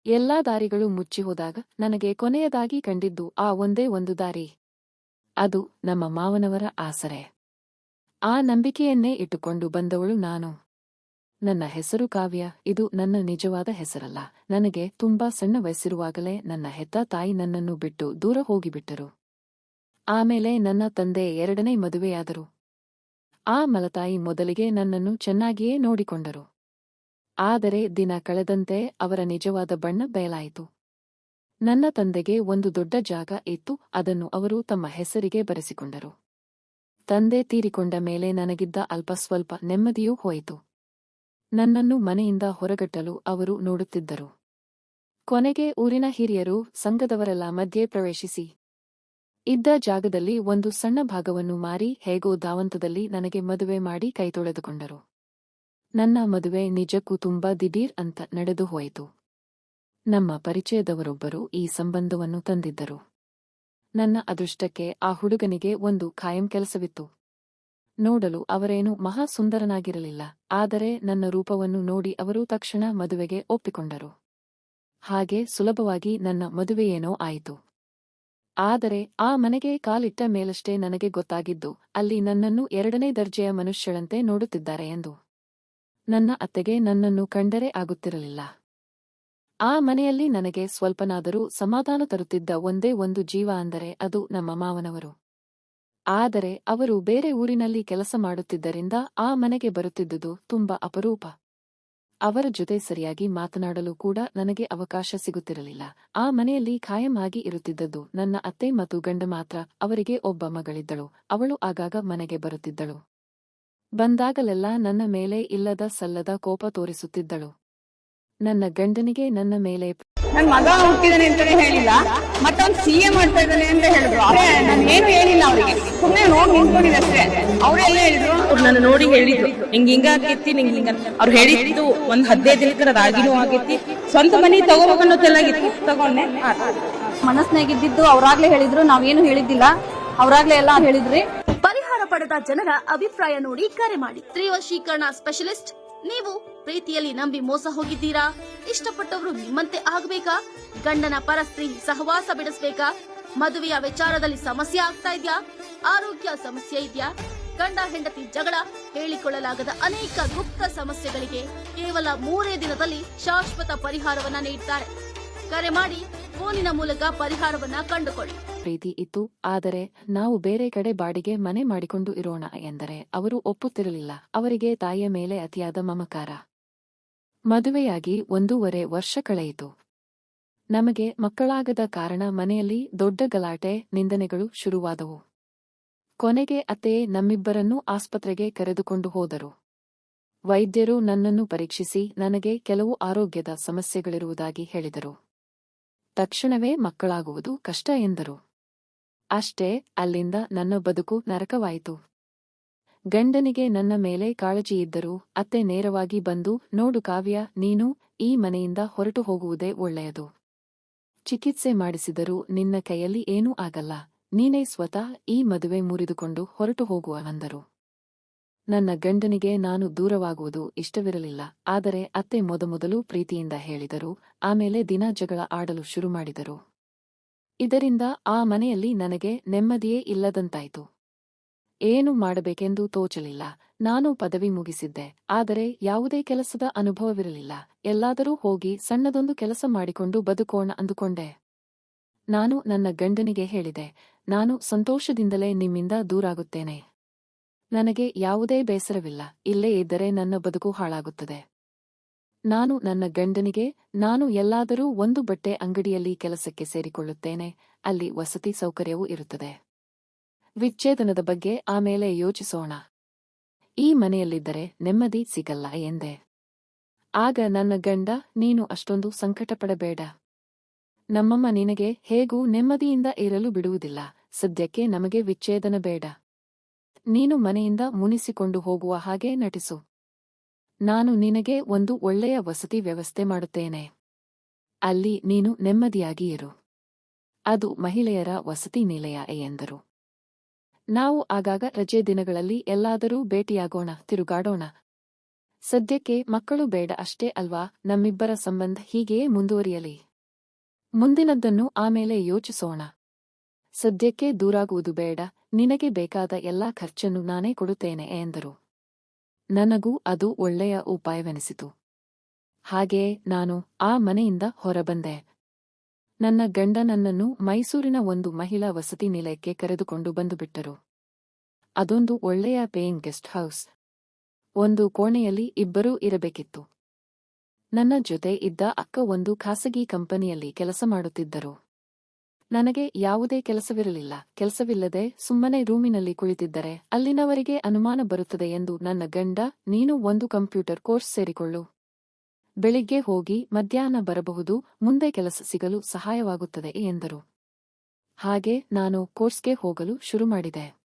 ಎಲ್ಲಾ ದಾರಿಗಳು ಮುಚ್ಚಿಹೋದಾಗ ನನಗೆ ಕೊನೆಯದಾಗಿ ಕಂಡಿದ್ದು ಆ ಒಂದೇ ಒಂದು ದಾರಿ. ಅದು ನಮ್ಮ ಮಾವನವರ ಆಸರೆ. ಆ ನಂಬಿಕೆಯನ್ನೇ ಇಟ್ಟುಕೊಂಡು ಬಂದವಳು ನಾನು. ನನ್ನ ಹೆಸರು ಕಾವ್ಯ. ಇದು ನನ್ನ ನಿಜವಾದ ಹೆಸರಲ್ಲ. ನನಗೆ ತುಂಬಾ ಸಣ್ಣ ವಯಸ್ಸಿರುವಾಗಲೇ ನನ್ನ ಹೆತ್ತ ತಾಯಿ ನನ್ನನ್ನು ಬಿಟ್ಟು ದೂರ ಹೋಗಿಬಿಟ್ಟರು. ಆಮೇಲೆ ನನ್ನ ತಂದೆ ಎರಡನೇ ಮದುವೆಯಾದರು. ಆ ಮಲತಾಯಿ ಮೊದಲಿಗೆ ನನ್ನನ್ನು ಚೆನ್ನಾಗಿಯೇ ನೋಡಿಕೊಂಡರು. ಆದರೆ ದಿನ ಕಳೆದಂತೆ ಅವರ ನಿಜವಾದ ಬಣ್ಣ ಬಯಲಾಯಿತು. ನನ್ನ ತಂದೆಗೆ ಒಂದು ದೊಡ್ಡ ಜಾಗ ಇತ್ತು. ಅದನ್ನು ಅವರು ತಮ್ಮ ಹೆಸರಿಗೆ ಬರೆಸಿಕೊಂಡರು. ತಂದೆ ತೀರಿಕೊಂಡ ಮೇಲೆ ನನಗಿದ್ದ ಅಲ್ಪ ಸ್ವಲ್ಪ ನೆಮ್ಮದಿಯೂ ಹೋಯಿತು. ನನ್ನನ್ನು ಮನೆಯಿಂದ ಹೊರಗಟ್ಟಲು ಅವರು ನೋಡುತ್ತಿದ್ದರು. ಕೊನೆಗೆ ಊರಿನ ಹಿರಿಯರು, ಸಂಘದವರೆಲ್ಲ ಮಧ್ಯೆ ಪ್ರವೇಶಿಸಿ ಇದ್ದ ಜಾಗದಲ್ಲಿ ಒಂದು ಸಣ್ಣ ಭಾಗವನ್ನು ಮಾರಿ ಹೇಗೋ ಧಾವಂತದಲ್ಲಿ ನನಗೆ ಮದುವೆ ಮಾಡಿ ಕೈತೊಳೆದುಕೊಂಡರು. ನನ್ನ ಮದುವೆ ನಿಜಕ್ಕೂ ತುಂಬಾ ದಿಢೀರ್ ಅಂತ ನಡೆದು ಹೋಯಿತು. ನಮ್ಮ ಪರಿಚಯದವರೊಬ್ಬರು ಈ ಸಂಬಂಧವನ್ನು ತಂದಿದ್ದರು. ನನ್ನ ಅದೃಷ್ಟಕ್ಕೆ ಆ ಹುಡುಗನಿಗೆ ಒಂದು ಖಾಯಂ ಕೆಲಸವಿತ್ತು. ನೋಡಲು ಅವರೇನು ಮಹಾ ಸುಂದರನಾಗಿರಲಿಲ್ಲ. ಆದರೆ ನನ್ನ ರೂಪವನ್ನು ನೋಡಿ ಅವರು ತಕ್ಷಣ ಮದುವೆಗೆ ಒಪ್ಪಿಕೊಂಡರು. ಹಾಗೆ ಸುಲಭವಾಗಿ ನನ್ನ ಮದುವೆಯೇನೋ ಆಯಿತು. ಆದರೆ ಆ ಮನೆಗೆ ಕಾಲಿಟ್ಟ ಮೇಲಷ್ಟೇ ನನಗೆ ಗೊತ್ತಾಗಿದ್ದು, ಅಲ್ಲಿ ನನ್ನನ್ನು ಎರಡನೇ ದರ್ಜೆಯ ಮನುಷ್ಯಳಂತೆ ನೋಡುತ್ತಿದ್ದಾರೆ ಎಂದು. ನನ್ನ ಅತ್ತೆಗೆ ನನ್ನನ್ನು ಕಂಡರೆ ಆಗುತ್ತಿರಲಿಲ್ಲ. ಆ ಮನೆಯಲ್ಲಿ ನನಗೆ ಸ್ವಲ್ಪನಾದರೂ ಸಮಾಧಾನ ತರುತ್ತಿದ್ದ ಒಂದೇ ಒಂದು ಜೀವ ಅಂದರೆ ಅದು ನಮ್ಮ ಮಾವನವರು. ಆದರೆ ಅವರು ಬೇರೆ ಊರಿನಲ್ಲಿ ಕೆಲಸ ಮಾಡುತ್ತಿದ್ದರಿಂದ ಆ ಮನೆಗೆ ಬರುತ್ತಿದ್ದುದು ತುಂಬಾ ಅಪರೂಪ. ಅವರ ಜೊತೆ ಸರಿಯಾಗಿ ಮಾತನಾಡಲು ಕೂಡ ನನಗೆ ಅವಕಾಶ ಸಿಗುತ್ತಿರಲಿಲ್ಲ. ಆ ಮನೆಯಲ್ಲಿ ಖಾಯಂ ಆಗಿ ಇರುತ್ತಿದ್ದದ್ದು ನನ್ನ ಅತ್ತೆ ಮತ್ತು ಗಂಡ ಮಾತ್ರ. ಅವರಿಗೆ ಒಬ್ಬ ಮಗಳಿದ್ದಳು. ಅವಳು ಆಗಾಗ ಮನೆಗೆ ಬರುತ್ತಿದ್ದಳು. ಬಂದಾಗಲೆಲ್ಲ ನನ್ನ ಮೇಲೆ ಇಲ್ಲದ ಸಲ್ಲದ ಕೋಪ ತೋರಿಸುತ್ತಿದ್ದಳು. ನನ್ನ ಗಂಡನಿಗೆ ನನ್ನ ಮೇಲೆ ನನ್ ಮಗ ಹುಟ್ಟಿದಾನೆ ಅಂತಾನೆ ಹೇಳಿಲ್ಲ, ಮತ್ತೆ ಅವ್ನು CA ಮಾಡ್ತಾ ಇದ್ದಾನೆ ಅಂತ ಹೇಳಿದ್ರು. ನಾನು ಏನು ಹೇಳಿಲ್ಲ ಅವರಿಗೆ, ಸುಮ್ಮನೆ ನೋಡಿ ನಿಂತ್ಕೊಂಡಿದ್ದೆ ಅಷ್ಟೇ. ಅವರೆಲ್ಲ ಹೇಳಿದ್ರು, ಅವ್ರು ನನ್ನ ನೋಡಿ ಹೇಳಿದ್ರು ಹಿಂಗ ಆಗೈತಿ, ಹಿಂಗ ಅವ್ರು ಹೇಳಿದ್ದು ಒಂದ್ 15 ದಿನಕ್ಕರ ರಾಗಿನೂ ಆಗೈತಿ, ಸ್ವಂತ ಮನಿ ತಗೋಬೇಕನ್ನೋ ತೆಲಾಗಿತ್ತು. ತಗೊಂಡೆ. ಮನಸ್ನಾಗಿದ್ದು ಅವ್ರಾಗ್ಲೇ ಹೇಳಿದ್ರು, ನಾವೇನು ಹೇಳಿದ್ದಿಲ್ಲ, ಅವ್ರಾಗ್ಲೇ ಎಲ್ಲ ಹೇಳಿದ್ರಿ. ಪರಿಹಾರ ಪಡೆದ ಜನರ ಅಭಿಪ್ರಾಯ ನೋಡಿ ಕರೆ ಮಾಡಿ. ತ್ರಿವಶೀಕರಣ ಸ್ಪೆಷಲಿಸ್ಟ್. ನೀವು ಪ್ರೀತಿಯಲ್ಲಿ ನಂಬಿ ಮೋಸ ಹೋಗಿದ್ದೀರಾ? ಇಷ್ಟಪಟ್ಟವರು ನಿಮ್ಮಂತೆ ಆಗಬೇಕಾ? ಗಂಡನ ಪರಸ್ತ್ರೀ ಸಹವಾಸ ಬಿಡಿಸ್ಬೇಕಾ? ಮದುವೆಯ ವಿಚಾರದಲ್ಲಿ ಸಮಸ್ಯೆ ಆಗ್ತಾ ಇದ್ಯಾ? ಆರೋಗ್ಯ ಸಮಸ್ಯೆ ಇದೆಯಾ? ಗಂಡ ಹೆಂಡತಿ ಜಗಳ, ಹೇಳಿಕೊಳ್ಳಲಾಗದ ಅನೇಕ ಗುಪ್ತ ಸಮಸ್ಯೆಗಳಿಗೆ ಕೇವಲ 3 ದಿನದಲ್ಲಿ ಶಾಶ್ವತ ಪರಿಹಾರವನ್ನ ನೀಡುತ್ತಾರೆ. ಕರೆ ಮಾಡಿ, ಫೋನಿನ ಮೂಲಕ ಪರಿಹಾರವನ್ನ ಕಂಡುಕೊಳ್ಳಿ. ಪ್ರೀತಿ ಇತ್ತು. ಆದರೆ ನಾವು ಬೇರೆ ಕಡೆ ಬಾಡಿಗೆ ಮನೆ ಮಾಡಿಕೊಂಡು ಇರೋಣ ಎಂದರೆ ಅವರು ಒಪ್ಪುತ್ತಿರಲಿಲ್ಲ. ಅವರಿಗೆ ತಾಯಿಯ ಮೇಲೆ ಅತಿಯಾದ ಮಮಕಾರ. ಮದುವೆಯಾಗಿ 1.5 ವರ್ಷ ಕಳೆಯಿತು. ನಮಗೆ ಮಕ್ಕಳಾಗದ ಕಾರಣ ಮನೆಯಲ್ಲಿ ದೊಡ್ಡ ಗಲಾಟೆ, ನಿಂದನೆಗಳು ಶುರುವಾದವು. ಕೊನೆಗೆ ಅತ್ತೆಯೇ ನಮ್ಮಿಬ್ಬರನ್ನೂ ಆಸ್ಪತ್ರೆಗೆ ಕರೆದುಕೊಂಡು ಹೋದರು. ವೈದ್ಯರು ನನ್ನನ್ನು ಪರೀಕ್ಷಿಸಿ ನನಗೆ ಕೆಲವು ಆರೋಗ್ಯದ ಸಮಸ್ಯೆಗಳಿರುವುದಾಗಿ ಹೇಳಿದರು. ತಕ್ಷಣವೇ ಮಕ್ಕಳಾಗುವುದು ಕಷ್ಟ ಎಂದರು. ಅಷ್ಟೇ, ಅಲ್ಲಿಂದ ನನ್ನ ಬದುಕು ನರಕವಾಯಿತು. ಗಂಡನಿಗೆ ನನ್ನ ಮೇಲೆ ಕಾಳಜಿಯಿದ್ದರೂ ಅತ್ತೆ ನೇರವಾಗಿ ಬಂದು, ನೋಡು ಕಾವ್ಯ, ನೀನು ಈ ಮನೆಯಿಂದ ಹೊರಟು ಹೋಗುವುದೇ ಒಳ್ಳೆಯದು. ಚಿಕಿತ್ಸೆ ಮಾಡಿಸಿದರೂ ನಿನ್ನ ಕೈಯಲ್ಲಿ ಏನೂ ಆಗಲ್ಲ. ನೀನೇ ಸ್ವತಃ ಈ ಮದುವೆ ಮುರಿದುಕೊಂಡು ಹೊರಟು ಹೋಗುವ ಅಂದರು. ನನ್ನ ಗಂಡನಿಗೆ ನಾನು ದೂರವಾಗುವುದು ಇಷ್ಟವಿರಲಿಲ್ಲ. ಆದರೆ ಅತ್ತೆ ಮೊದಮೊದಲು ಪ್ರೀತಿಯಿಂದ ಹೇಳಿದರು. ಆಮೇಲೆ ದಿನ ಜಗಳ ಆಡಲು ಶುರು ಮಾಡಿದರು. ಇದರಿಂದ ಆ ಮನೆಯಲ್ಲಿ ನನಗೆ ನೆಮ್ಮದಿಯೇ ಇಲ್ಲದಂತಾಯಿತು. ಏನು ಮಾಡಬೇಕೆಂದು ತೋಚಲಿಲ್ಲ. ನಾನು ಪದವಿ ಮುಗಿಸಿದ್ದೆ. ಆದರೆ ಯಾವುದೇ ಕೆಲಸದ ಅನುಭವವಿರಲಿಲ್ಲ. ಎಲ್ಲಾದರೂ ಹೋಗಿ ಸಣ್ಣದೊಂದು ಕೆಲಸ ಮಾಡಿಕೊಂಡು ಬದುಕೋಣ ಅಂದುಕೊಂಡೆ. ನಾನು ನನ್ನ ಗಂಡನಿಗೆ ಹೇಳಿದೆ, ನಾನು ಸಂತೋಷದಿಂದಲೇ ನಿಮ್ಮಿಂದ ದೂರಾಗುತ್ತೇನೆ. ನನಗೆ ಯಾವುದೇ ಬೇಸರವಿಲ್ಲ. ಇಲ್ಲೇ ಇದ್ದರೆ ನನ್ನ ಬದುಕು ಹಾಳಾಗುತ್ತದೆ. ನಾನು ನನ್ನ ಗಂಡನಿಗೆ, ನಾನು ಎಲ್ಲಾದರೂ ಒಂದು ಬಟ್ಟೆ ಅಂಗಡಿಯಲ್ಲಿ ಕೆಲಸಕ್ಕೆ ಸೇರಿಕೊಳ್ಳುತ್ತೇನೆ. ಅಲ್ಲಿ ವಸತಿ ಸೌಕರ್ಯವೂ ಇರುತ್ತದೆ. ವಿಚ್ಛೇದನದ ಬಗ್ಗೆ ಆಮೇಲೆ ಯೋಚಿಸೋಣ. ಈ ಮನೆಯಲ್ಲಿದ್ದರೆ ನೆಮ್ಮದಿ ಸಿಗಲ್ಲ ಎಂದೆ. ಆಗ ನನ್ನ ಗಂಡ, ನೀನು ಅಷ್ಟೊಂದು ಸಂಕಟಪಡಬೇಡ. ನಮ್ಮಮ್ಮ ನಿನಗೆ ಹೇಗೂ ನೆಮ್ಮದಿಯಿಂದ ಇರಲು ಬಿಡುವುದಿಲ್ಲ. ಸದ್ಯಕ್ಕೆ ನಮಗೆ ವಿಚ್ಛೇದನ ಬೇಡ. ನೀನು ಮನೆಯಿಂದ ಮುನಿಸಿಕೊಂಡು ಹೋಗುವ ಹಾಗೆ ನಟಿಸು. ನಾನು ನಿನಗೆ ಒಂದು ಒಳ್ಳೆಯ ವಸತಿ ವ್ಯವಸ್ಥೆ ಮಾಡುತ್ತೇನೆ. ಅಲ್ಲಿ ನೀನು ನೆಮ್ಮದಿಯಾಗಿ ಇರು. ಅದು ಮಹಿಳೆಯರ ವಸತಿ ನಿಲಯ ಎಂದರು. ನಾವು ಆಗಾಗ ರಜೆ ದಿನಗಳಲ್ಲಿ ಎಲ್ಲಾದರೂ ಭೇಟಿಯಾಗೋಣ, ತಿರುಗಾಡೋಣ. ಸದ್ಯಕ್ಕೆ ಮಕ್ಕಳು ಬೇಡ ಅಷ್ಟೇ ಅಲ್ವಾ, ನಮ್ಮಿಬ್ಬರ ಸಂಬಂಧ ಹೀಗೆಯೇ ಮುಂದುವರಿಯಲಿ. ಮುಂದಿನದ್ದನ್ನು ಆಮೇಲೆ ಯೋಚಿಸೋಣ. ಸದ್ಯಕ್ಕೆ ದೂರಾಗುವುದು ಬೇಡ, ನಿನಗೆ ಬೇಕಾದ ಎಲ್ಲಾ ಖರ್ಚನ್ನು ನಾನೇ ಕೊಡುತ್ತೇನೆ ಎಂದರು. ನನಗೂ ಅದು ಒಳ್ಳೆಯ ಉಪಾಯವೆನಿಸಿತು. ಹಾಗೆಯೇ ನಾನು ಆ ಮನೆಯಿಂದ ಹೊರಬಂದೆ. ನನ್ನ ಗಂಡ ನನ್ನನ್ನು ಮೈಸೂರಿನ ಒಂದು ಮಹಿಳಾ ವಸತಿ ನಿಲಯಕ್ಕೆ ಕರೆದುಕೊಂಡು ಬಂದುಬಿಟ್ಟರು. ಅದೊಂದು ಒಳ್ಳೆಯ ಪೇಯಿಂಗ್ ಗೆಸ್ಟ್ ಹೌಸ್. ಒಂದು ಕೋಣೆಯಲ್ಲಿ ಇಬ್ಬರೂ ಇರಬೇಕಿತ್ತು. ನನ್ನ ಜೊತೆ ಇದ್ದ ಅಕ್ಕ ಒಂದು ಖಾಸಗಿ ಕಂಪನಿಯಲ್ಲಿ ಕೆಲಸ ಮಾಡುತ್ತಿದ್ದರು. ನನಗೆ ಯಾವುದೇ ಕೆಲಸವಿರಲಿಲ್ಲ. ಕೆಲಸವಿಲ್ಲದೆ ಸುಮ್ಮನೆ ರೂಮಿನಲ್ಲಿ ಕುಳಿತಿದ್ದರೆ ಅಲ್ಲಿನವರಿಗೆ ಅನುಮಾನ ಬರುತ್ತದೆ ಎಂದು ನನ್ನ ಗಂಡ, ನೀನು ಒಂದು ಕಂಪ್ಯೂಟರ್ ಕೋರ್ಸ್ ಸೇರಿಕೊಳ್ಳು. ಬೆಳಿಗ್ಗೆ ಹೋಗಿ ಮಧ್ಯಾಹ್ನ ಬರಬಹುದು, ಮುಂದೆ ಕೆಲಸ ಸಿಗಲು ಸಹಾಯವಾಗುತ್ತದೆ ಎಂದರು. ಹಾಗೆ ನಾನು ಕೋರ್ಸ್ಗೆ ಹೋಗಲು ಶುರು ಮಾಡಿದೆ.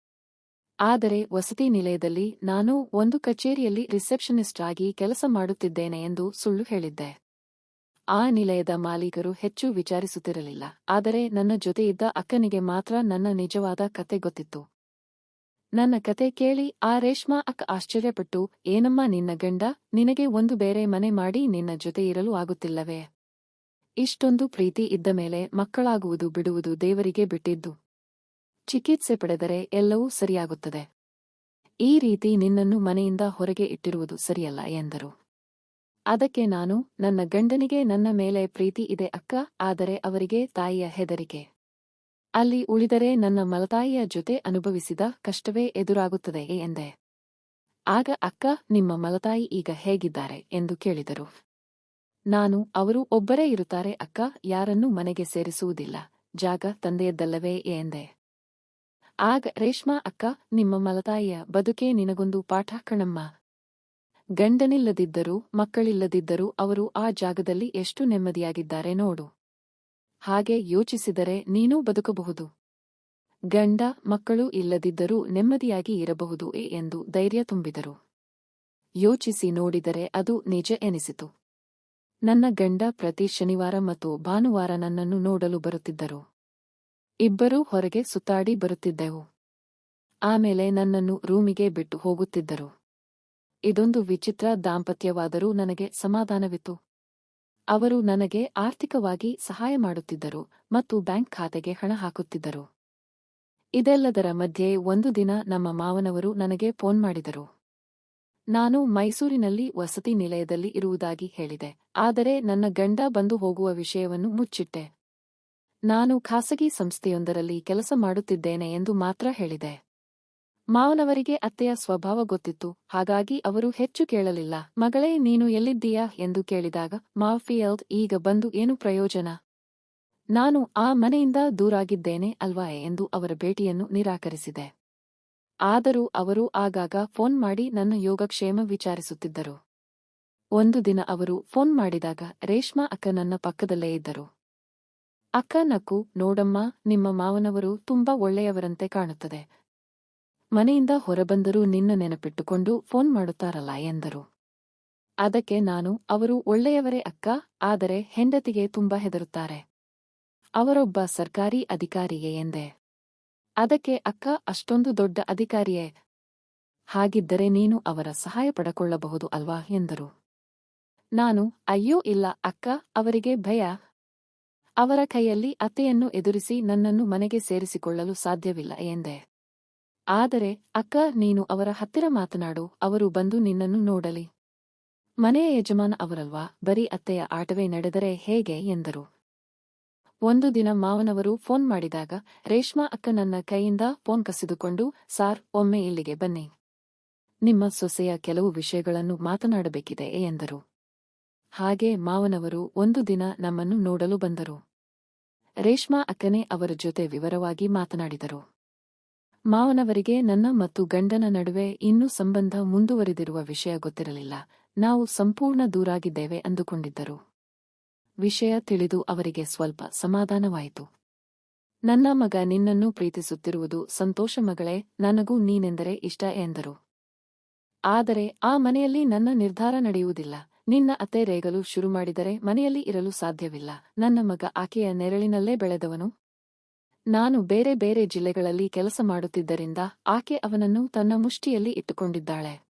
ಆದರೆ ವಸತಿ ನಿಲಯದಲ್ಲಿ ನಾನು ಒಂದು ಕಚೇರಿಯಲ್ಲಿ ರಿಸೆಪ್ಷನಿಸ್ಟ್ ಆಗಿ ಕೆಲಸ ಮಾಡುತ್ತಿದ್ದೇನೆ ಎಂದು ಸುಳ್ಳು ಹೇಳಿದ್ದೆ. ಆ ನಿಲಯದ ಮಾಲೀಕರು ಹೆಚ್ಚು ವಿಚಾರಿಸುತ್ತಿರಲಿಲ್ಲ. ಆದರೆ ನನ್ನ ಜೊತೆ ಇದ್ದ ಅಕ್ಕನಿಗೆ ಮಾತ್ರ ನನ್ನ ನಿಜವಾದ ಕತೆ ಗೊತ್ತಿತ್ತು. ನನ್ನ ಕತೆ ಕೇಳಿ ಆ ರೇಷ್ಮಾ ಅಕ್ಕ ಆಶ್ಚರ್ಯಪಟ್ಟು, ಏನಮ್ಮ ನಿನ್ನ ಗಂಡ ನಿನಗೆ ಒಂದು ಬೇರೆ ಮನೆ ಮಾಡಿ ನಿನ್ನ ಜೊತೆ ಇರಲು ಆಗುತ್ತಿಲ್ಲವೇ? ಇಷ್ಟೊಂದು ಪ್ರೀತಿ ಇದ್ದ ಮೇಲೆ ಮಕ್ಕಳಾಗುವುದು ಬಿಡುವುದು ದೇವರಿಗೆ ಬಿಟ್ಟಿದ್ದು. ಚಿಕಿತ್ಸೆ ಪಡೆದರೆ ಎಲ್ಲವೂ ಸರಿಯಾಗುತ್ತದೆ. ಈ ರೀತಿ ನಿನ್ನನ್ನು ಮನೆಯಿಂದ ಹೊರಗೆ ಇಟ್ಟಿರುವುದು ಸರಿಯಲ್ಲ ಎಂದರು. ಅದಕ್ಕೆ ನಾನು, ನನ್ನ ಗಂಡನಿಗೆ ನನ್ನ ಮೇಲೆ ಪ್ರೀತಿ ಇದೆ ಅಕ್ಕ, ಆದರೆ ಅವರಿಗೆ ತಾಯಿಯ ಹೆದರಿಕೆ. ಅಲ್ಲಿ ಉಳಿದರೆ ನನ್ನ ಮಲತಾಯಿಯ ಜೊತೆ ಅನುಭವಿಸಿದ ಕಷ್ಟವೇ ಎದುರಾಗುತ್ತದೆ ಎಂದೆ. ಆಗ ಅಕ್ಕ, ನಿಮ್ಮ ಮಲತಾಯಿ ಈಗ ಹೇಗಿದ್ದಾರೆ ಎಂದು ಕೇಳಿದರು. ನಾನು, ಅವರು ಒಬ್ಬರೇ ಇರುತ್ತಾರೆ ಅಕ್ಕ, ಯಾರನ್ನೂ ಮನೆಗೆ ಸೇರಿಸುವುದಿಲ್ಲ, ಜಾಗ ತಂದೆಯದ್ದಲ್ಲವೇ ಎಂದೆ. ಆಗ ರೇಷ್ಮಾ ಅಕ್ಕ, ನಿಮ್ಮ ಮಲತಾಯಿಯ ಬದುಕೇ ನಿನಗೊಂದು ಪಾಠ ಕಣಮ್ಮ. ಗಂಡನಿಲ್ಲದಿದ್ದರೂ ಮಕ್ಕಳಿಲ್ಲದಿದ್ದರೂ ಅವರು ಆ ಜಾಗದಲ್ಲಿ ಎಷ್ಟು ನೆಮ್ಮದಿಯಾಗಿದ್ದಾರೆ ನೋಡು. ಹಾಗೆ ಯೋಚಿಸಿದರೆ ನೀನೂ ಬದುಕಬಹುದು. ಗಂಡ ಮಕ್ಕಳು ಇಲ್ಲದಿದ್ದರೂ ನೆಮ್ಮದಿಯಾಗಿ ಇರಬಹುದು ಎಂದು ಧೈರ್ಯ ತುಂಬಿದರು. ಯೋಚಿಸಿ ನೋಡಿದರೆ ಅದು ನಿಜ ಎನಿಸಿತು. ನನ್ನ ಗಂಡ ಪ್ರತಿ ಶನಿವಾರ ಮತ್ತು ಭಾನುವಾರ ನನ್ನನ್ನು ನೋಡಲು ಬರುತ್ತಿದ್ದರು. ಇಬ್ಬರೂ ಹೊರಗೆ ಸುತ್ತಾಡಿ ಬರುತ್ತಿದ್ದೆವು. ಆಮೇಲೆ ನನ್ನನ್ನು ರೂಮಿಗೆ ಬಿಟ್ಟು ಹೋಗುತ್ತಿದ್ದರು. ಇದೊಂದು ವಿಚಿತ್ರ ದಾಂಪತ್ಯವಾದರೂ ನನಗೆ ಸಮಾಧಾನವಿತ್ತು. ಅವರು ನನಗೆ ಆರ್ಥಿಕವಾಗಿ ಸಹಾಯ ಮಾಡುತ್ತಿದ್ದರು ಮತ್ತು ಬ್ಯಾಂಕ್ ಖಾತೆಗೆ ಹಣ ಹಾಕುತ್ತಿದ್ದರು. ಇದೆಲ್ಲದರ ಮಧ್ಯೆ ಒಂದು ದಿನ ನಮ್ಮ ಮಾವನವರು ನನಗೆ ಫೋನ್ ಮಾಡಿದರು. ನಾನು ಮೈಸೂರಿನಲ್ಲಿ ವಸತಿ ನಿಲಯದಲ್ಲಿ ಇರುವುದಾಗಿ ಹೇಳಿದೆ. ಆದರೆ ನನ್ನ ಗಂಡ ಬಂದು ಹೋಗುವ ವಿಷಯವನ್ನು ಮುಚ್ಚಿಟ್ಟೆ. ನಾನು ಖಾಸಗಿ ಸಂಸ್ಥೆಯೊಂದರಲ್ಲಿ ಕೆಲಸ ಮಾಡುತ್ತಿದ್ದೇನೆ ಎಂದು ಮಾತ್ರ ಹೇಳಿದೆ. ಮಾವನವರಿಗೆ ಅತ್ತೆಯ ಸ್ವಭಾವ ಗೊತ್ತಿತ್ತು. ಹಾಗಾಗಿ ಅವರು ಹೆಚ್ಚು ಕೇಳಲಿಲ್ಲ. ಮಗಳೇ, ನೀನು ಎಲ್ಲಿದ್ದೀಯಾ ಎಂದು ಕೇಳಿದಾಗ, ಮಾಫಿಯಲ್ಡ್, ಈಗ ಬಂದು ಏನು ಪ್ರಯೋಜನ? ನಾನು ಆ ಮನೆಯಿಂದ ದೂರಾಗಿದ್ದೇನೆ ಅಲ್ವಾ ಎಂದು ಅವರ ಭೇಟಿಯನ್ನು ನಿರಾಕರಿಸಿದೆ. ಆದರೂ ಅವರು ಆಗಾಗ ಫೋನ್ ಮಾಡಿ ನನ್ನ ಯೋಗಕ್ಷೇಮ ವಿಚಾರಿಸುತ್ತಿದ್ದರು. ಒಂದು ದಿನ ಅವರು ಫೋನ್ ಮಾಡಿದಾಗ ರೇಷ್ಮಾ ಅಕ್ಕ ನನ್ನ ಪಕ್ಕದಲ್ಲೇ ಇದ್ದರು. ಅಕ್ಕ ನಕ್ಕು, ನೋಡಮ್ಮ, ನಿಮ್ಮ ಮಾವನವರು ತುಂಬಾ ಒಳ್ಳೆಯವರಂತೆ ಕಾಣುತ್ತದೆ. ಮನೆಯಿಂದ ಹೊರಬಂದರೂ ನಿನ್ನ ನೆನಪಿಟ್ಟುಕೊಂಡು ಫೋನ್ ಮಾಡುತ್ತಾರಲ್ಲ ಎಂದರು. ಅದಕ್ಕೆ ನಾನು, ಅವರು ಒಳ್ಳೆಯವರೇ ಅಕ್ಕ, ಆದರೆ ಹೆಂಡತಿಗೆ ತುಂಬಾ ಹೆದರುತ್ತಾರೆ. ಅವರೊಬ್ಬ ಸರ್ಕಾರಿ ಅಧಿಕಾರಿಯೇ ಎಂದೆ. ಅದಕ್ಕೆ ಅಕ್ಕ, ಅಷ್ಟೊಂದು ದೊಡ್ಡ ಅಧಿಕಾರಿಯೇ? ಹಾಗಿದ್ದರೆ ನೀನು ಅವರ ಸಹಾಯ ಪಡಕೊಳ್ಳಬಹುದು ಅಲ್ವಾ ಎಂದರು. ನಾನು, ಅಯ್ಯೋ ಇಲ್ಲ ಅಕ್ಕ, ಅವರಿಗೆ ಭಯ. ಅವರ ಕೈಯಲ್ಲಿ ಅತ್ತೆಯನ್ನು ಎದುರಿಸಿ ನನ್ನನ್ನು ಮನೆಗೆ ಸೇರಿಸಿಕೊಳ್ಳಲು ಸಾಧ್ಯವಿಲ್ಲ ಎಂದೆ. ಆದರೆ ಅಕ್ಕ, ನೀನು ಅವರ ಹತ್ತಿರ ಮಾತನಾಡು, ಅವರು ಬಂದು ನಿನ್ನನ್ನು ನೋಡಲಿ. ಮನೆಯ ಯಜಮಾನ ಅವರಲ್ವಾ, ಬರೀ ಅತ್ತೆಯ ಆಟವೇ ನಡೆದರೆ ಹೇಗೆ ಎಂದರು. ಒಂದು ದಿನ ಮಾವನವರು ಫೋನ್ ಮಾಡಿದಾಗ ರೇಷ್ಮಾ ಅಕ್ಕ ನನ್ನ ಕೈಯಿಂದ ಫೋನ್ ಕಸಿದುಕೊಂಡು, ಸಾರ್, ಒಮ್ಮೆ ಇಲ್ಲಿಗೆ ಬನ್ನಿ. ನಿಮ್ಮ ಸೊಸೆಯ ಕೆಲವು ವಿಷಯಗಳನ್ನು ಮಾತನಾಡಬೇಕಿದೆ ಎಂದರು. ಹಾಗೆ ಮಾವನವರು ಒಂದು ದಿನ ನಮ್ಮನ್ನು ನೋಡಲು ಬಂದರು. ರೇಷ್ಮಾ ಅಕ್ಕನೇ ಅವರ ಜೊತೆ ವಿವರವಾಗಿ ಮಾತನಾಡಿದರು. ಮಾವನವರಿಗೆ ನನ್ನ ಮತ್ತು ಗಂಡನ ನಡುವೆ ಇನ್ನೂ ಸಂಬಂಧ ಮುಂದುವರಿದಿರುವ ವಿಷಯ ಗೊತ್ತಿರಲಿಲ್ಲ. ನಾವು ಸಂಪೂರ್ಣ ದೂರಾಗಿದ್ದೇವೆ ಅಂದುಕೊಂಡಿದ್ದರು. ವಿಷಯ ತಿಳಿದು ಅವರಿಗೆ ಸ್ವಲ್ಪ ಸಮಾಧಾನವಾಯಿತು. ನನ್ನ ಮಗ ನಿನ್ನನ್ನು ಪ್ರೀತಿಸುತ್ತಿರುವುದು ಸಂತೋಷ ಮಗಳೇ, ನನಗೂ ನೀನೆಂದರೆ ಇಷ್ಟ ಎಂದರು. ಆದರೆ ಆ ಮನೆಯಲ್ಲಿ ನನ್ನ ನಿರ್ಧಾರ ನಡೆಯುವುದಿಲ್ಲ. ನಿನ್ನ ಅತ್ತೆ ರೇಗಲು ಶುರು ಮಾಡಿದರೆ ಮನೆಯಲ್ಲಿ ಇರಲು ಸಾಧ್ಯವಿಲ್ಲ. ನನ್ನ ಮಗ ಆಕೆಯ ನೆರಳಿನಲ್ಲೇ ಬೆಳೆದವನು. ನಾನು ಬೇರೆ ಬೇರೆ ಜಿಲ್ಲೆಗಳಲ್ಲಿ ಕೆಲಸ ಮಾಡುತ್ತಿದ್ದರಿಂದ ಆಕೆ ಅವನನ್ನು ತನ್ನ ಮುಷ್ಟಿಯಲ್ಲಿ ಇಟ್ಟುಕೊಂಡಿದ್ದಾಳೆ.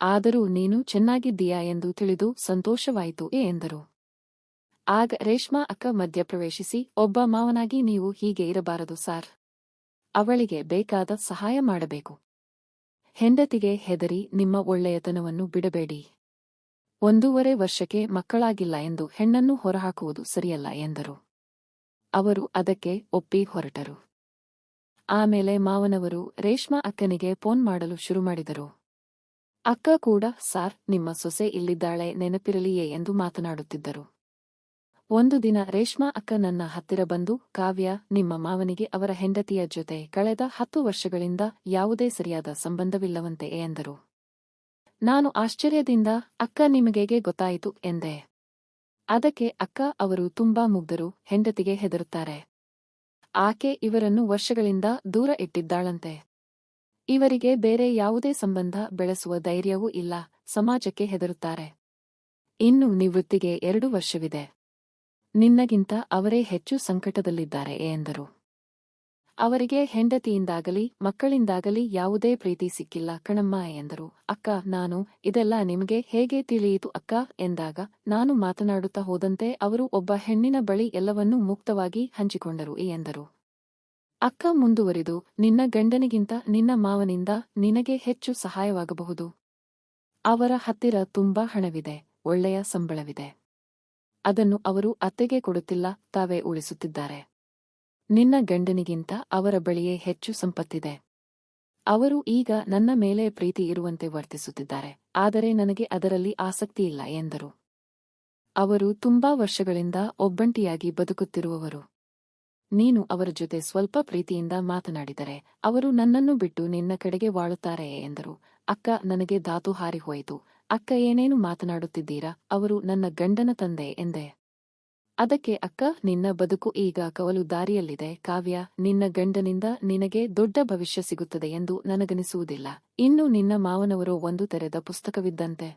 ಆದರೂ ನೀನು ಚೆನ್ನಾಗಿದ್ದೀಯಾ ಎಂದು ತಿಳಿದು ಸಂತೋಷವಾಯಿತು ಎಂದರು. ಆಗ ರೇಷ್ಮಾ ಅಕ್ಕ ಮಧ್ಯಪ್ರವೇಶಿಸಿ, ಒಬ್ಬ ಮಾವನಾಗಿ ನೀವು ಹೀಗೆ ಇರಬಾರದು ಸಾರ್. ಅವಳಿಗೆ ಬೇಕಾದ ಸಹಾಯ ಮಾಡಬೇಕು. ಹೆಂಡತಿಗೆ ಹೆದರಿ ನಿಮ್ಮ ಒಳ್ಳೆಯತನವನ್ನು ಬಿಡಬೇಡಿ. 1.5 ವರ್ಷಕ್ಕೆ ಮಕ್ಕಳಾಗಿಲ್ಲ ಎಂದು ಹೆಣ್ಣನ್ನು ಹೊರಹಾಕುವುದು ಸರಿಯಲ್ಲ ಎಂದರು. ಅವರು ಅದಕ್ಕೆ ಒಪ್ಪಿ ಹೊರಟರು. ಆಮೇಲೆ ಮಾವನವರು ರೇಷ್ಮಾ ಅಕ್ಕನಿಗೆ ಫೋನ್ ಮಾಡಲು ಶುರುಮಾಡಿದರು. ಅಕ್ಕ ಕೂಡ, ಸಾರ್, ನಿಮ್ಮ ಸೊಸೆ ಇಲ್ಲಿದ್ದಾಳೆ, ನೆನಪಿರಲಿಯೇ ಎಂದು ಮಾತನಾಡುತ್ತಿದ್ದರು. ಒಂದು ದಿನ ರೇಷ್ಮಾ ಅಕ್ಕ ನನ್ನ ಹತ್ತಿರ ಬಂದು, ಕಾವ್ಯ, ನಿಮ್ಮ ಮಾವನಿಗೆ ಅವರ ಹೆಂಡತಿಯ ಜೊತೆ ಕಳೆದ 10 ವರ್ಷಗಳಿಂದ ಯಾವುದೇ ಸರಿಯಾದ ಸಂಬಂಧವಿಲ್ಲವಂತೆ ಎಂದರು. ನಾನು ಆಶ್ಚರ್ಯದಿಂದ, ಅಕ್ಕ, ನಿಮಗೇಗೆ ಗೊತ್ತಾಯಿತು ಎಂದೆ. ಅದಕ್ಕೆ ಅಕ್ಕ, ಅವರು ತುಂಬಾ ಮುಗ್ಧರು, ಹೆಂಡತಿಗೆ ಹೆದರುತ್ತಾರೆ. ಆಕೆ ಇವರನ್ನು ವರ್ಷಗಳಿಂದ ದೂರ ಇಟ್ಟಿದ್ದಾಳಂತೆ. ಇವರಿಗೆ ಬೇರೆ ಯಾವುದೇ ಸಂಬಂಧ ಬೆಳೆಸುವ ಧೈರ್ಯವೂ ಇಲ್ಲ, ಸಮಾಜಕ್ಕೆ ಹೆದರುತ್ತಾರೆ. ಇನ್ನು ನಿವೃತ್ತಿಗೆ 2 ವರ್ಷವಿದೆ. ನಿನ್ನಗಿಂತ ಅವರೇ ಹೆಚ್ಚು ಸಂಕಟದಲ್ಲಿದ್ದಾರೆ ಎಂದರು. ಅವರಿಗೆ ಹೆಂಡತಿಯಿಂದಾಗಲಿ ಮಕ್ಕಳಿಂದಾಗಲಿ ಯಾವುದೇ ಪ್ರೀತಿ ಸಿಕ್ಕಿಲ್ಲ ಕಣಮ್ಮ ಎಂದರು. ಅಕ್ಕ, ಇದೆಲ್ಲ ನಿಮಗೆ ಹೇಗೆ ತಿಳಿಯಿತು ಅಕ್ಕ ಎಂದಾಗ, ನಾನು ಮಾತನಾಡುತ್ತಾ ಹೋದಂತೆ ಅವರು ಒಬ್ಬ ಹೆಣ್ಣಿನ ಬಳಿ ಎಲ್ಲವನ್ನೂ ಮುಕ್ತವಾಗಿ ಹಂಚಿಕೊಂಡರು ಎಂದರು. ಅಕ್ಕ ಮುಂದುವರಿದು, ನಿನ್ನ ಗಂಡನಿಗಿಂತ ನಿನ್ನ ಮಾವನಿಂದ ನಿನಗೆ ಹೆಚ್ಚು ಸಹಾಯವಾಗಬಹುದು. ಅವರ ಹತ್ತಿರ ತುಂಬಾ ಹಣವಿದೆ, ಒಳ್ಳೆಯ ಸಂಬಳವಿದೆ. ಅದನ್ನು ಅವರು ಅತ್ತೆಗೆ ಕೊಡುತ್ತಿಲ್ಲ, ತಾವೇ ಉಳಿಸುತ್ತಿದ್ದಾರೆ. ನಿನ್ನ ಗಂಡನಿಗಿಂತ ಅವರ ಬಳಿಯೇ ಹೆಚ್ಚು ಸಂಪತ್ತಿದೆ. ಅವರು ಈಗ ನನ್ನ ಮೇಲೆ ಪ್ರೀತಿ ಇರುವಂತೆ ವರ್ತಿಸುತ್ತಿದ್ದಾರೆ, ಆದರೆ ನನಗೆ ಅದರಲ್ಲಿ ಆಸಕ್ತಿಯಿಲ್ಲ ಎಂದರು. ಅವರು ತುಂಬಾ ವರ್ಷಗಳಿಂದ ಒಬ್ಬಂಟಿಯಾಗಿ ಬದುಕುತ್ತಿರುವವರು. ನೀನು ಅವರ ಜೊತೆ ಸ್ವಲ್ಪ ಪ್ರೀತಿಯಿಂದ ಮಾತನಾಡಿದರೆ ಅವರು ನನ್ನನ್ನು ಬಿಟ್ಟು ನಿನ್ನ ಕಡೆಗೆ ವಾಳುತ್ತಾರೆಯೇ ಎಂದರು. ಅಕ್ಕ, ನನಗೆ ಧಾತು ಹಾರಿ ಹೋಯಿತು. ಅಕ್ಕ, ಏನೇನು ಮಾತನಾಡುತ್ತಿದ್ದೀರಾ, ಅವರು ನನ್ನ ಗಂಡನ ತಂದೆ ಎಂದೆ. ಅದಕ್ಕೆ ಅಕ್ಕ, ನಿನ್ನ ಬದುಕು ಈಗ ಕವಲು ದಾರಿಯಲ್ಲಿದೆ ಕಾವ್ಯ, ನಿನ್ನ ಗಂಡನಿಂದ ನಿನಗೆ ದೊಡ್ಡ ಭವಿಷ್ಯ ಸಿಗುತ್ತದೆ ಎಂದು ನನಗನಿಸುವುದಿಲ್ಲ. ಇನ್ನು ನಿನ್ನ ಮಾವನವರು ಒಂದು ತೆರೆದ ಪುಸ್ತಕವಿದ್ದಂತೆ.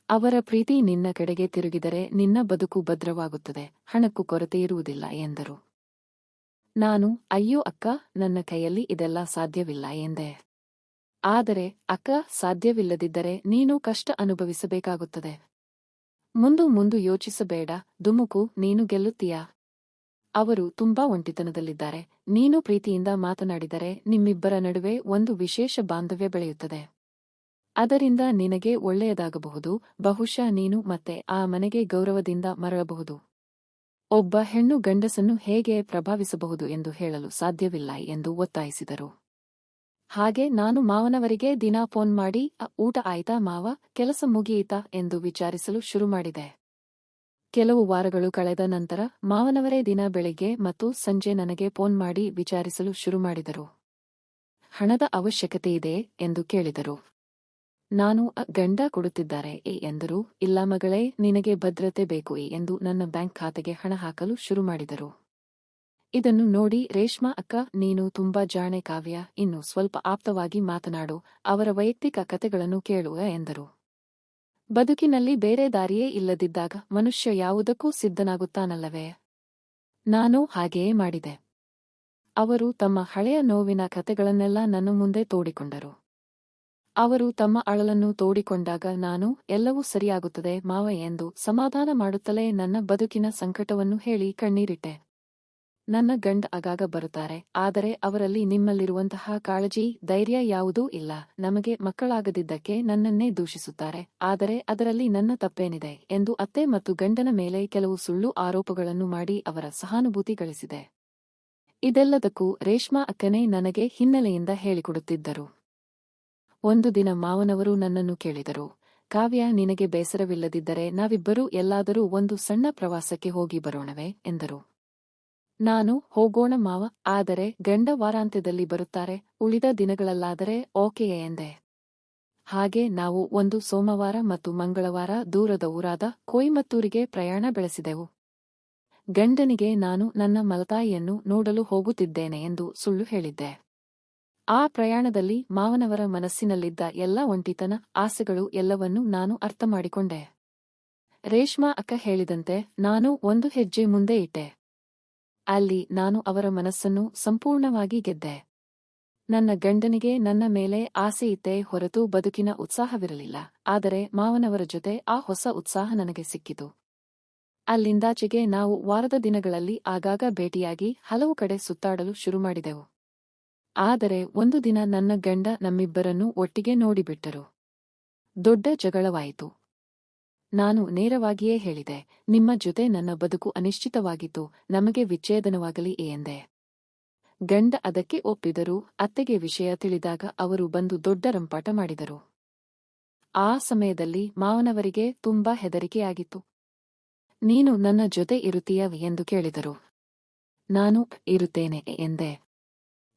ಅವರ ಪ್ರೀತಿ ನಿನ್ನ ಕಡೆಗೆ ತಿರುಗಿದರೆ ನಿನ್ನ ಬದುಕು ಭದ್ರವಾಗುತ್ತದೆ, ಹಣಕ್ಕೂ ಕೊರತೆಯಿರುವುದಿಲ್ಲ ಎಂದರು. ನಾನು, ಅಯ್ಯೋ ಅಕ್ಕ, ನನ್ನ ಕೈಯಲ್ಲಿ ಇದೆಲ್ಲ ಸಾಧ್ಯವಿಲ್ಲ ಎಂದೆ. ಆದರೆ ಅಕ್ಕ, ಸಾಧ್ಯವಿಲ್ಲದಿದ್ದರೆ ನೀನು ಕಷ್ಟ ಅನುಭವಿಸಬೇಕಾಗುತ್ತದೆ. ಮುಂದು ಯೋಚಿಸಬೇಡ, ದುಮುಕು, ನೀನು ಗೆಲ್ಲುತ್ತೀಯಾ. ಅವರು ತುಂಬಾ ಒಂಟಿತನದಲ್ಲಿದ್ದಾರೆ. ನೀನು ಪ್ರೀತಿಯಿಂದ ಮಾತನಾಡಿದರೆ ನಿಮ್ಮಿಬ್ಬರ ನಡುವೆ ಒಂದು ವಿಶೇಷ ಬಾಂಧವ್ಯ ಬೆಳೆಯುತ್ತದೆ. ಅದರಿಂದ ನಿನಗೆ ಒಳ್ಳೆಯದಾಗಬಹುದು. ಬಹುಶಃ ನೀನು ಮತ್ತೆ ಆ ಮನೆಗೆ ಗೌರವದಿಂದ ಮರಳಬಹುದು. ಒಬ್ಬ ಹೆಣ್ಣು ಗಂಡಸನ್ನು ಹೇಗೆ ಪ್ರಭಾವಿಸಬಹುದು ಎಂದು ಹೇಳಲು ಸಾಧ್ಯವಿಲ್ಲ ಎಂದು ಒತ್ತಾಯಿಸಿದರು. ಹಾಗೆ ನಾನು ಮಾವನವರಿಗೆ ದಿನಾ ಫೋನ್ ಮಾಡಿ, ಊಟ ಆಯ್ತಾ ಮಾವ, ಕೆಲಸ ಮುಗಿಯಿತಾ ಎಂದು ವಿಚಾರಿಸಲು ಶುರುಮಾಡಿದೆ. ಕೆಲವು ವಾರಗಳು ಕಳೆದ ನಂತರ ಮಾವನವರೇ ದಿನ ಬೆಳಿಗ್ಗೆ ಮತ್ತು ಸಂಜೆ ನನಗೆ ಫೋನ್ ಮಾಡಿ ವಿಚಾರಿಸಲು ಶುರುಮಾಡಿದರು. ಹಣದ ಅವಶ್ಯಕತೆಯಿದೆ ಎಂದು ಕೇಳಿದರು. ನಾನು, ಗಂಡ ಕೊಡುತ್ತಿದ್ದಾರೆ ಎಂದರು. ಇಲ್ಲ ಮಗಳೇ, ನಿನಗೆ ಭದ್ರತೆ ಬೇಕು ಎಂದು ನನ್ನ ಬ್ಯಾಂಕ್ ಖಾತೆಗೆ ಹಣ ಹಾಕಲು ಶುರುಮಾಡಿದರು. ಇದನ್ನು ನೋಡಿ ರೇಷ್ಮಾ ಅಕ್ಕ, ನೀನು ತುಂಬಾ ಜಾಣೆ ಕಾವ್ಯ, ಇನ್ನು ಸ್ವಲ್ಪ ಆಪ್ತವಾಗಿ ಮಾತನಾಡು, ಅವರ ವೈಯಕ್ತಿಕ ಕತೆಗಳನ್ನು ಕೇಳು ಎಂದರು. ಬದುಕಿನಲ್ಲಿ ಬೇರೆ ದಾರಿಯೇ ಇಲ್ಲದಿದ್ದಾಗ ಮನುಷ್ಯ ಯಾವುದಕ್ಕೂ ಸಿದ್ಧನಾಗುತ್ತಾನಲ್ಲವೇ. ನಾನು ಹಾಗೆಯೇ ಮಾಡಿದೆ. ಅವರು ತಮ್ಮ ಹಳೆಯ ನೋವಿನ ಕತೆಗಳನ್ನೆಲ್ಲ ನನ್ನ ಮುಂದೆ ತೋಡಿಕೊಂಡರು. ಅವರು ತಮ್ಮ ಅಳಲನ್ನು ತೋಡಿಕೊಂಡಾಗ ನಾನು, ಎಲ್ಲವೂ ಸರಿಯಾಗುತ್ತದೆ ಮಾವ ಎಂದು ಸಮಾಧಾನ ಮಾಡುತ್ತಲೇ ನನ್ನ ಬದುಕಿನ ಸಂಕಟವನ್ನು ಹೇಳಿ ಕಣ್ಣೀರಿಟ್ಟೆ. ನನ್ನ ಗಂಡ ಆಗಾಗ ಬರುತ್ತಾರೆ, ಆದರೆ ಅವರಲ್ಲಿ ನಿಮ್ಮಲ್ಲಿರುವಂತಹ ಕಾಳಜಿ, ಧೈರ್ಯ ಯಾವುದೂ ಇಲ್ಲ. ನಮಗೆ ಮಕ್ಕಳಾಗದಿದ್ದಕ್ಕೆ ನನ್ನನ್ನೇ ದೂಷಿಸುತ್ತಾರೆ, ಆದರೆ ಅದರಲ್ಲಿ ನನ್ನ ತಪ್ಪೇನಿದೆ ಎಂದು ಅತ್ತೆ ಮತ್ತು ಗಂಡನ ಮೇಲೆ ಕೆಲವು ಸುಳ್ಳು ಆರೋಪಗಳನ್ನು ಮಾಡಿ ಅವರ ಸಹಾನುಭೂತಿ ಗಳಿಸಿದೆ. ಇದೆಲ್ಲದಕ್ಕೂ ರೇಷ್ಮಾ ಅಕ್ಕನೇ ನನಗೆ ಹಿನ್ನೆಲೆಯಿಂದ ಹೇಳಿಕೊಡುತ್ತಿದ್ದರು. ಒಂದು ದಿನ ಮಾವನವರು ನನ್ನನ್ನು ಕೇಳಿದರು, ಕಾವ್ಯ, ನಿನಗೆ ಬೇಸರವಿಲ್ಲದಿದ್ದರೆ ನಾವಿಬ್ಬರೂ ಎಲ್ಲಾದರೂ ಒಂದು ಸಣ್ಣ ಪ್ರವಾಸಕ್ಕೆ ಹೋಗಿ ಬರೋಣವೇ ಎಂದರು. ನಾನು, ಹೋಗೋಣ ಮಾವ, ಆದರೆ ಗಂಡ ವಾರಾಂತ್ಯದಲ್ಲಿ ಬರುತ್ತಾರೆ, ಉಳಿದ ದಿನಗಳಲ್ಲಾದರೆ ಓಕೆಯೇ ಎಂದೆ. ಹಾಗೆ ನಾವು ಒಂದು ಸೋಮವಾರ ಮತ್ತು ಮಂಗಳವಾರ ದೂರದ ಊರಾದ ಕೊಯಮತ್ತೂರಿಗೆ ಪ್ರಯಾಣ ಬೆಳೆಸಿದೆವು. ಗಂಡನಿಗೆ ನಾನು ನನ್ನ ಮಲತಾಯಿಯನ್ನು ನೋಡಲು ಹೋಗುತ್ತಿದ್ದೇನೆ ಎಂದು ಸುಳ್ಳು ಹೇಳಿದ್ದೆ. ಆ ಪ್ರಯಾಣದಲ್ಲಿ ಮಾವನವರ ಮನಸ್ಸಿನಲ್ಲಿದ್ದ ಎಲ್ಲ ಒಂಟಿತನ, ಆಸೆಗಳು ಎಲ್ಲವನ್ನೂ ನಾನು ಅರ್ಥಮಾಡಿಕೊಂಡೆ. ರೇಷ್ಮಾ ಅಕ್ಕ ಹೇಳಿದಂತೆ ನಾನು ಒಂದು ಹೆಜ್ಜೆ ಮುಂದೆ ಇಟ್ಟೆ. ಅಲ್ಲಿ ನಾನು ಅವರ ಮನಸ್ಸನ್ನು ಸಂಪೂರ್ಣವಾಗಿ ಗೆದ್ದೆ. ನನ್ನ ಗಂಡನಿಗೆ ನನ್ನ ಮೇಲೆ ಆಸೆಯಿತ್ತೇ ಹೊರತು ಬದುಕಿನ ಉತ್ಸಾಹವಿರಲಿಲ್ಲ. ಆದರೆ ಮಾವನವರ ಜೊತೆ ಆ ಹೊಸ ಉತ್ಸಾಹ ನನಗೆ ಸಿಕ್ಕಿತು. ಅಲ್ಲಿಂದಾಚೆಗೆ ನಾವು ವಾರದ ದಿನಗಳಲ್ಲಿ ಆಗಾಗ ಭೇಟಿಯಾಗಿ ಹಲವು ಕಡೆ ಸುತ್ತಾಡಲು ಶುರುಮಾಡಿದೆವು. ಆದರೆ ಒಂದು ದಿನ ನನ್ನ ಗಂಡ ನಮ್ಮಿಬ್ಬರನ್ನೂ ಒಟ್ಟಿಗೆ ನೋಡಿಬಿಟ್ಟರು. ದೊಡ್ಡ ಜಗಳವಾಯಿತು. ನಾನು ನೇರವಾಗಿಯೇ ಹೇಳಿದೆ, ನಿಮ್ಮ ಜೊತೆ ನನ್ನ ಬದುಕು ಅನಿಶ್ಚಿತವಾಗಿತ್ತು, ನಮಗೆ ವಿಚ್ಛೇದನವಾಗಲಿ ಎಂದೆ. ಗಂಡ ಅದಕ್ಕೆ ಒಪ್ಪಿದರೂ ಅತ್ತೆಗೆ ವಿಷಯ ತಿಳಿದಾಗ ಅವರು ಬಂದು ದೊಡ್ಡ ರಂಪಾಟ ಮಾಡಿದರು. ಆ ಸಮಯದಲ್ಲಿ ಮಾವನವರಿಗೆ ತುಂಬಾ ಹೆದರಿಕೆಯಾಗಿತ್ತು. ನೀನು ನನ್ನ ಜೊತೆ ಇರುತ್ತೀಯ ಎಂದು ಕೇಳಿದರು. ನಾನು ಇರುತ್ತೇನೆ ಎಂದೆ.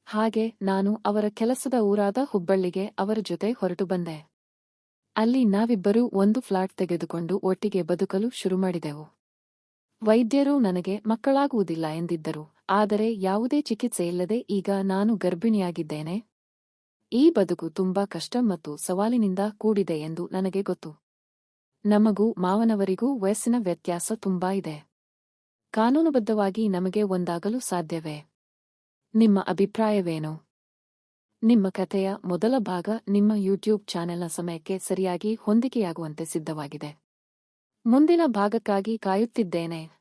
ಹಾಗೆ ನಾನು ಅವರ ಕೆಲಸದ ಊರಾದ ಹುಬ್ಬಳ್ಳಿಗೆ ಅವರ ಜೊತೆ ಹೊರಟು ಬಂದೆ. ಅಲ್ಲಿ ನಾವಿಬ್ಬರೂ ಒಂದು ಫ್ಲಾಟ್ ತೆಗೆದುಕೊಂಡು ಒಟ್ಟಿಗೆ ಬದುಕಲು ಶುರುಮಾಡಿದೆವು. ವೈದ್ಯರು ನನಗೆ ಮಕ್ಕಳಾಗುವುದಿಲ್ಲ ಎಂದಿದ್ದರು. ಆದರೆ ಯಾವುದೇ ಚಿಕಿತ್ಸೆಯಿಲ್ಲದೆ ಈಗ ನಾನು ಗರ್ಭಿಣಿಯಾಗಿದ್ದೇನೆ. ಈ ಬದುಕು ತುಂಬಾ ಕಷ್ಟ ಮತ್ತು ಸವಾಲಿನಿಂದ ಕೂಡಿದೆ ಎಂದು ನನಗೆ ಗೊತ್ತು. ನಮಗೂ ಮಾವನವರಿಗೂ ವಯಸ್ಸಿನ ವ್ಯತ್ಯಾಸ ತುಂಬಾ ಇದೆ. ಕಾನೂನುಬದ್ಧವಾಗಿ ನಮಗೆ ಒಂದಾಗಲು ಸಾಧ್ಯವೇ? ನಿಮ್ಮ ಅಭಿಪ್ರಾಯವೇನು? ನಿಮ್ಮ ಕಥೆಯ ಮೊದಲ ಭಾಗ ನಿಮ್ಮ ಯೂಟ್ಯೂಬ್ ಚಾನೆಲ್ನ ಸಮಯಕ್ಕೆ ಸರಿಯಾಗಿ ಹೊಂದಿಕೆಯಾಗುವಂತೆ ಸಿದ್ಧವಾಗಿದೆ. ಮುಂದಿನ ಭಾಗಕ್ಕಾಗಿ ಕಾಯುತ್ತಿದ್ದೇನೆ.